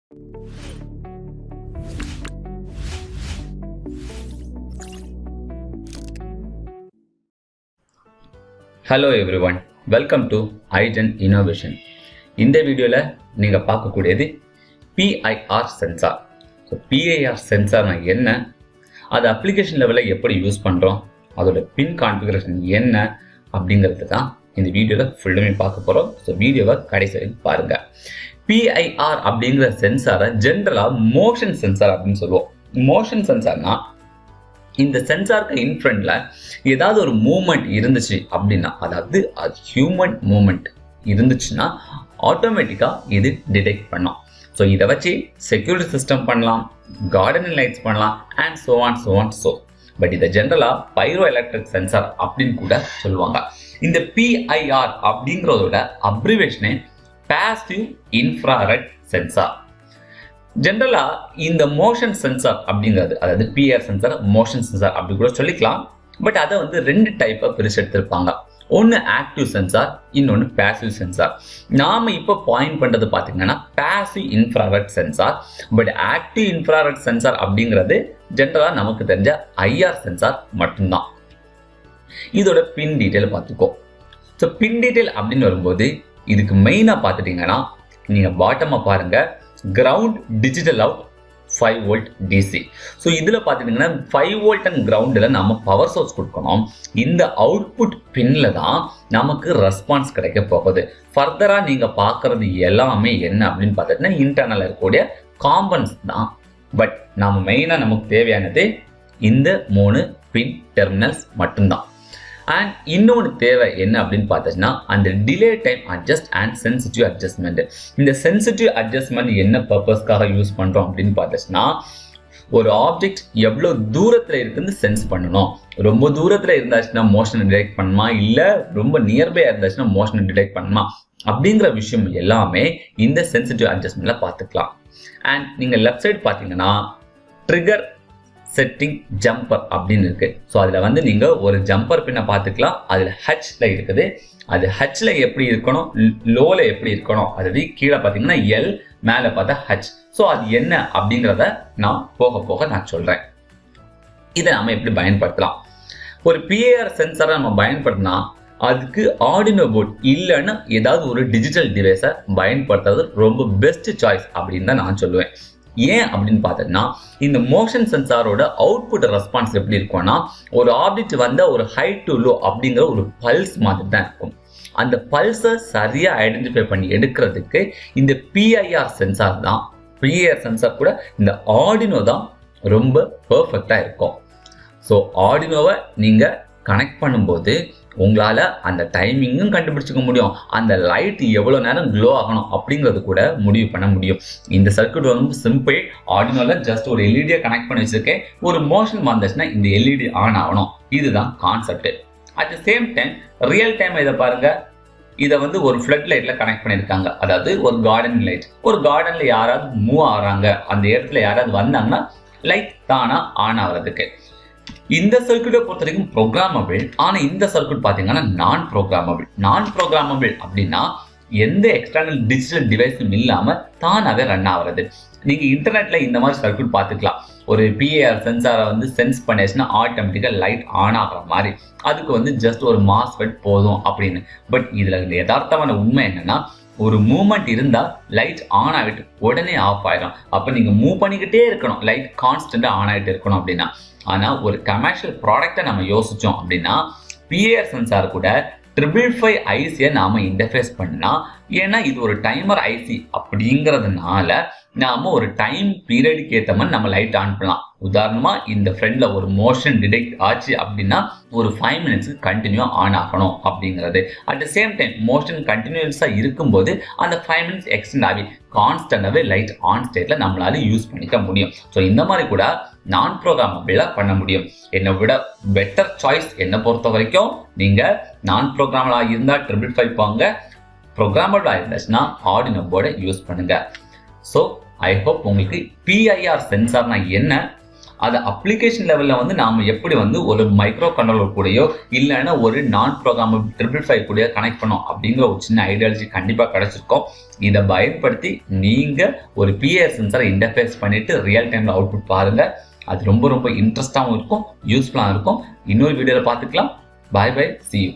Hello everyone, welcome to iGen innovation. இந்த வீடியோவில் நீங்கள் பார்க்கக்கூடியது பிஐஆர் சென்சார். ஸோ பிஐஆர் சென்சார்னா என்ன, அது அப்ளிகேஷன் லெவலில் எப்படி யூஸ் பண்ணுறோம், அதோட பின் கான்ஃபிகரேஷன் என்ன அப்படிங்கிறது தான் இந்த வீடியோவில் ஃபுல்லுமே பார்க்க போகிறோம். ஸோ வீடியோவை கடைசி வரைக்கும் பாருங்கள். பிஐஆர் அப்படிங்கிற சென்சாரை ஜென்ரலாக மோஷன் சென்சார் அப்படின்னு சொல்லுவோம். மோஷன் சென்சார்னா இந்த சென்சாருக்கு இன்ஃப்ரண்ட்ல ஏதாவது ஒரு மூவ்மெண்ட் இருந்துச்சு அப்படின்னா, அதாவது அது ஹியூமன் மூவ்மெண்ட் இருந்துச்சுன்னா ஆட்டோமேட்டிக்கா இது டிடெக்ட் பண்ணும். ஸோ இதை வச்சு செக்யூரிட்டி சிஸ்டம் பண்ணலாம், கார்டனிங் லைட்ஸ் பண்ணலாம் அண்ட் ஸோ. பட் இதை ஜென்ரலா பைரோ எலக்ட்ரிக் சென்சார் அப்படின்னு கூட சொல்லுவாங்க. இந்த பிஐஆர் அப்படிங்கிறதோட அப்ரிவேஷனே பாசிவ் இன்ஃப்ராரெட் சென்சார். ஜென்ரலா இந்த மோஷன் சென்சார் அப்படிங்கிறது, அதாவது பிஆர் சென்சார், மோஷன் சென்சார் அப்படி கூட சொல்லிக்கலாம். பட் அதை வந்து ரெண்டு டைப்பா பிரிச்சு எடுத்திருப்பாங்க. ஒன்னு ஆக்டிவ் சென்சார், இன்னொன்னு பாசிவ் சென்சார். நாம இப்போ பாயிண்ட் பண்றது பாத்தீங்கன்னா passive infrared sensor. But active infrared sensor அப்படிங்கிறது ஜென்ரலா நமக்கு தெரிஞ்ச ஐஆர் சென்சார் மட்டும்தான். இதோட பின் டீட்டெயில் பார்த்துக்கோ. ஸோ பின் டீட்டெயில் அப்படின்னு வரும்போது இதுக்கு மெயினா பார்த்துட்டீங்கன்னா, நீங்க பாட்டமா பாருங்க, ground digital out 5 volt DC. So இதில் பார்த்துட்டிங்கன்னா 5 வோல்ட் அண்ட் கிரவுண்டில் நம்ம பவர் சோர்ஸ் கொடுக்கணும். இந்த அவுட்புட் பின்ல தான் நமக்கு ரெஸ்பான்ஸ் கிடைக்க போகுது. ஃபர்தராக நீங்கள் பார்க்குறது எல்லாமே என்ன அப்படின்னு பார்த்துட்டிங்கன்னா இன்டர்னல் இருக்கக்கூடிய காம்பனன்ட்ஸ் தான். பட் நம்ம மெயினாக நமக்கு தேவையானது இந்த 3 பின் டெர்மினல்ஸ் மட்டும்தான். அண்ட் இன்னொன்று தேவை என்ன அப்படின்னு பார்த்தீங்கன்னா, அந்த delay time adjust and sensitive adjustment. இந்த சென்சிட்டிவ் அட்ஜஸ்ட்மெண்ட் என்ன பர்பஸ்க்காக யூஸ் பண்ணுறோம் அப்படின்னு பார்த்தீங்கன்னா, ஒரு ஆப்ஜெக்ட் எவ்வளோ தூரத்தில் இருக்குன்னு சென்ஸ் பண்ணணும். ரொம்ப தூரத்தில் இருந்தாச்சுன்னா மோஷனை டிடெக்ட் பண்ணுமா, இல்லை ரொம்ப நியர்பையாக இருந்தாச்சுன்னா மோஷனை டிடெக்ட் பண்ணுமா அப்படிங்கிற விஷயம் எல்லாமே இந்த சென்சிட்டிவ் அட்ஜஸ்ட்மெண்ட்ல பார்த்துக்கலாம். அண்ட் நீங்கள் லெஃப்ட் சைடு பார்த்தீங்கன்னா ட்ரிகர் செட்டிங் ஜம்பர் அப்படின்னு இருக்கு. ஸோ அதில் வந்து நீங்கள் ஒரு ஜம்பர் பின்னை பார்த்துக்கலாம். அதில் ஹச்ல இருக்குது. அது ஹச்ல எப்படி இருக்கணும், லோல எப்படி இருக்கணும், அதாவது கீழே பார்த்தீங்கன்னா எல், மேலே பார்த்தா ஹச். ஸோ அது என்ன அப்படிங்கிறத நான் போக போக நான் சொல்றேன். இதை நம்ம எப்படி பயன்படுத்தலாம். ஒரு பிஏஆர் சென்சாரை நம்ம பயன்படுத்தினா அதுக்கு ஆர்டினோ போர்ட் இல்லைன்னு ஏதாவது ஒரு டிஜிட்டல் டிவைஸை பயன்படுத்துறது ரொம்ப பெஸ்ட் சாய்ஸ் அப்படின்னு தான் நான் சொல்லுவேன். ஏன் அப்படின்னு பார்த்தீங்கன்னா, இந்த மோஷன் சென்சாரோட அவுட்புட் ரெஸ்பான்ஸ் எப்படி இருக்கும்னா, ஒரு ஆப்ஜெக்ட் வந்த ஒரு ஹை டு லோ அப்படிங்கிற ஒரு பல்ஸ் மாதிரி தான் இருக்கும். அந்த பல்ஸை சரியா ஐடென்டிஃபை பண்ணி எடுக்கிறதுக்கு இந்த பிஐஆர் சென்சார் தான், பிஐஆர் சென்சார் கூட இந்த ஆர்டினோ தான் ரொம்ப பெர்ஃபெக்டா இருக்கும். ஸோ ஆர்டினோவை நீங்க கனெக்ட் பண்ணும்போது உங்களால அந்த டைமிங்கும் கண்டுபிடிச்சிக்க முடியும், அந்த லைட் எவ்வளவு நேரம் க்ளோ ஆகணும் அப்படிங்கிறது கூட முடிவு பண்ண முடியும். இந்த சர்க்யூட் ரொம்ப சிம்பிள். ஆர்டினோல ஜஸ்ட் ஒரு எல்இடியை கனெக்ட் பண்ணி வச்சிருக்கேன். ஒரு மோஷன் வந்துச்சுன்னா இந்த எல்இடி ஆன் ஆகணும். இதுதான் concept. At the same time real time இதை பாருங்க. இதை வந்து ஒரு ஃப்ளட் லைட்ல கனெக்ட் பண்ணியிருக்காங்க. அதாவது ஒரு கார்டன் லைட். ஒரு கார்டன்ல யாராவது மூவ் ஆகுறாங்க, அந்த இடத்துல யாராவது வந்தாங்கன்னா லைட் தானா ஆன் ஆகிறதுக்கு. இந்த சர்க்யூட்டை பொறுத்த வரைக்கும் ப்ரோக்ராமபிள். ஆனா இந்த சர்க்யூட் பாத்தீங்கன்னா நான் ப்ரோக்ராமபிள் அப்படின்னா எந்த எக்ஸ்டர்னல் டிஜிட்டல் டிவைஸும் இல்லாம தானாவே ரன் ஆகுறது. நீங்க இன்டர்நெட்ல இந்த மாதிரி சர்க்யூட் பார்த்துக்கலாம். ஒரு பிஏஆர் சென்சாரை வந்து சென்ஸ் பண்ணிச்சுன்னா ஆட்டோமேட்டிக்கா லைட் ஆன் ஆகிற மாதிரி. அதுக்கு வந்து ஜஸ்ட் ஒரு மாஸ்ஃபெட் போதும் அப்படின்னு. பட் இதுல யதார்த்தமான உண்மை என்னன்னா, ஒரு மூவ்மெண்ட் இருந்தா லைட் ஆன் ஆகிட்டு உடனே ஆஃப் ஆயிடும். அப்ப நீங்க மூவ் பண்ணிக்கிட்டே இருக்கணும், லைட் கான்ஸ்டன்டா ஆன் ஆகிட்டு இருக்கணும் அப்படின்னா. ஆனா ஒரு கமர்ஷியல் ப்ராடக்டை நம்ம யோசிச்சோம் அப்படின்னா, பிஏஆர் சென்சார் கூட 555 ஐசியை நாம இன்டர்ஃபேஸ் பண்ணா, ஏன்னா இது ஒரு டைமர் ஐசி அப்படிங்கிறதுனால நாம ஒரு டைம் பீரியடுக்கு ஏற்ற மாதிரி நம்ம லைட் ஆன் பண்ணலாம். உதாரணமா இந்த ஃப்ரெண்ட்ல ஒரு மோஷன் டிடெக்ட் ஆச்சு அப்படின்னா ஒரு 5 மினிட்ஸ்க்கு கண்டினியூ ஆன் ஆகணும் அப்படிங்கிறது. At the same time motion கண்டினியூஸா இருக்கும்போது அந்த 5 மினிட்ஸ் எக்ஸ்டெண்ட் ஆகி கான்ஸ்டன்டாவே லைட் ஆன் ஸ்டேட்ல நம்மளால யூஸ் பண்ணிக்க முடியும். ஸோ இந்த மாதிரி கூட நான் ப்ரோக்ராமபிளா பண்ண முடியும். என்னை விட பெட்டர் சாய்ஸ் என்ன பொறுத்த வரைக்கும், நீங்க நான் ப்ரோக்ராமபிளா இருந்தா 555 போங்க, ப்ரோக்ராமபிளா இருந்துச்சுன்னா ஆர்டினோ போர்டை யூஸ் பண்ணுங்க. ஸோ ஐ ஹோப் உங்களுக்கு பிஐஆர் சென்சார்னா என்ன, அதை அப்ளிகேஷன் லெவலில் வந்து நாம் எப்படி வந்து ஒரு மைக்ரோ கண்ட்ரோலர் கூடயோ இல்லைன்னா ஒரு நான் ப்ரோக்ராமபிள் 555 கூடயோ கனெக்ட் பண்ணோம் அப்படிங்கிற ஒரு சின்ன ஐடியாலஜி கண்டிப்பாக கிடைச்சிருக்கோம். இதை பயன்படுத்தி நீங்கள் ஒரு பிஐஆர் சென்சாரை இன்டர்ஃபேஸ் பண்ணிவிட்டு ரியல் டைமில் அவுட்புட் பாருங்கள். அது ரொம்ப ரொம்ப இன்ட்ரெஸ்டாகவும் இருக்கும், யூஸ்ஃபுல்லாகவும் இருக்கும். இன்னொரு வீடியோவில் பார்த்துக்கலாம். பாய் பாய், see you.